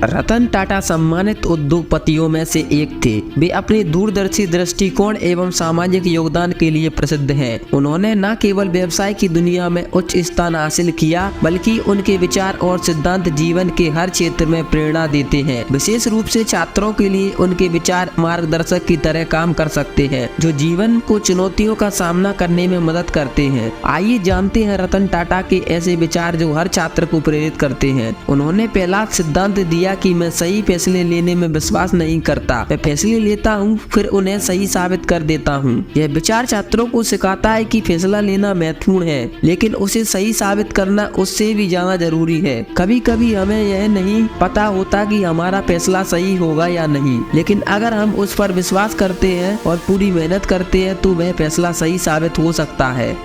रतन टाटा सम्मानित उद्योगपतियों में से एक थे। वे अपने दूरदर्शी दृष्टिकोण एवं सामाजिक योगदान के लिए प्रसिद्ध हैं। उन्होंने न केवल व्यवसाय की दुनिया में उच्च स्थान हासिल किया, बल्कि उनके विचार और सिद्धांत जीवन के हर क्षेत्र में प्रेरणा देते हैं। विशेष रूप से छात्रों के लिए उनके विचार मार्गदर्शक की तरह काम कर सकते हैं, जो जीवन को चुनौतियों का सामना करने में मदद करते हैं। आइए जानते हैं रतन टाटा के ऐसे विचार जो हर छात्र को प्रेरित करते हैं। उन्होंने पहला सिद्धांत दिया कि मैं सही फैसले लेने में विश्वास नहीं करता, मैं फैसले लेता हूँ फिर उन्हें सही साबित कर देता हूँ। यह विचार छात्रों को सिखाता है कि फैसला लेना महत्वपूर्ण है, लेकिन उसे सही साबित करना उससे भी ज्यादा जरूरी है। कभी कभी हमें यह नहीं पता होता कि हमारा फैसला सही होगा या नहीं, लेकिन अगर हम उस पर विश्वास करते हैं और पूरी मेहनत करते हैं तो वह फैसला सही साबित हो सकता है।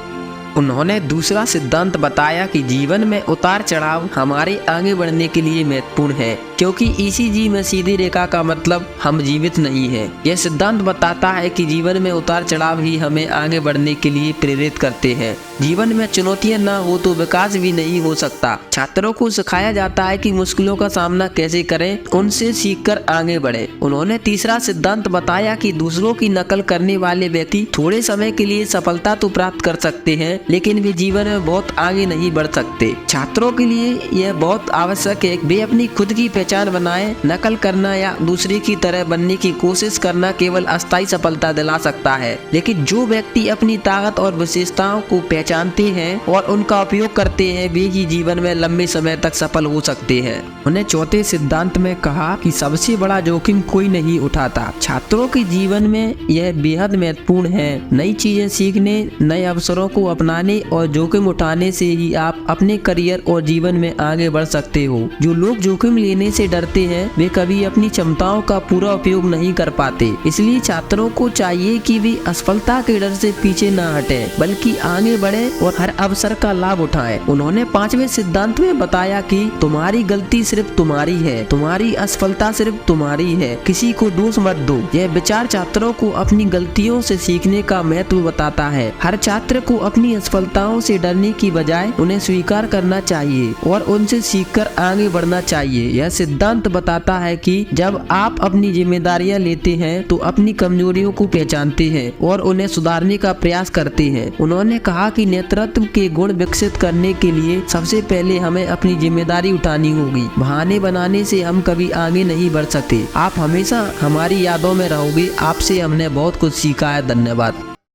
उन्होंने दूसरा सिद्धांत बताया कि जीवन में उतार चढ़ाव हमारे आगे बढ़ने के लिए महत्वपूर्ण है, क्योंकि ईसीजी में सीधी रेखा का मतलब हम जीवित नहीं है। यह सिद्धांत बताता है कि जीवन में उतार चढ़ाव ही हमें आगे बढ़ने के लिए प्रेरित करते हैं। जीवन में चुनौतियां न हो तो विकास भी नहीं हो सकता। छात्रों को सिखाया जाता है कि मुश्किलों का सामना कैसे करें, उनसे सीखकर आगे बढ़े। उन्होंने तीसरा सिद्धांत बताया कि दूसरों की नकल करने वाले व्यक्ति थोड़े समय के लिए सफलता तो प्राप्त कर सकते हैं, लेकिन वे जीवन में बहुत आगे नहीं बढ़ सकते। छात्रों के लिए यह बहुत आवश्यक है कि वे अपनी खुद की पहचान बनाएं। नकल करना या दूसरे की तरह बनने की कोशिश करना केवल अस्थायी सफलता दिला सकता है, लेकिन जो व्यक्ति अपनी ताकत और विशेषताओं को पहचानते हैं और उनका उपयोग करते हैं, वे ही जीवन में लंबे समय तक सफल हो सकते हैं। उन्हें चौथे सिद्धांत में कहा कि सबसे बड़ा जोखिम कोई नहीं उठाता। छात्रों के जीवन में यह बेहद महत्वपूर्ण है। नई चीजें सीखने, नए अवसरों को अपनाने और जोखिम उठाने से ही आप अपने करियर और जीवन में आगे बढ़ सकते हो। जो लोग जोखिम लेने से डरते हैं, वे कभी अपनी क्षमताओं का पूरा उपयोग नहीं कर पाते। इसलिए छात्रों को चाहिए कि वे असफलता के डर से पीछे न हटें, बल्कि आगे बढ़े और हर अवसर का लाभ उठाएं। उन्होंने पांचवें सिद्धांत में बताया कि तुम्हारी गलती सिर्फ तुम्हारी है, तुम्हारी असफलता सिर्फ तुम्हारी है, किसी को दोष मत दो। यह विचार छात्रों को अपनी गलतियों से सीखने का महत्व बताता है। हर छात्र को अपनी असफलताओं से डरने की बजाय उन्हें स्वीकार करना चाहिए और उनसे सीखकर आगे बढ़ना चाहिए। यह सिद्धांत बताता है कि जब आप अपनी जिम्मेदारियां लेते हैं तो अपनी कमजोरियों को पहचानते हैं और उन्हें सुधारने का प्रयास करते हैं। उन्होंने कहा कि नेतृत्व के गुण विकसित करने के लिए सबसे पहले हमें अपनी जिम्मेदारी उठानी होगी। बहाने बनाने से हम कभी आगे नहीं बढ़ सकते। आप हमेशा हमारी यादों में रहोगे। आपसे हमने बहुत कुछ सीखा है। धन्यवाद।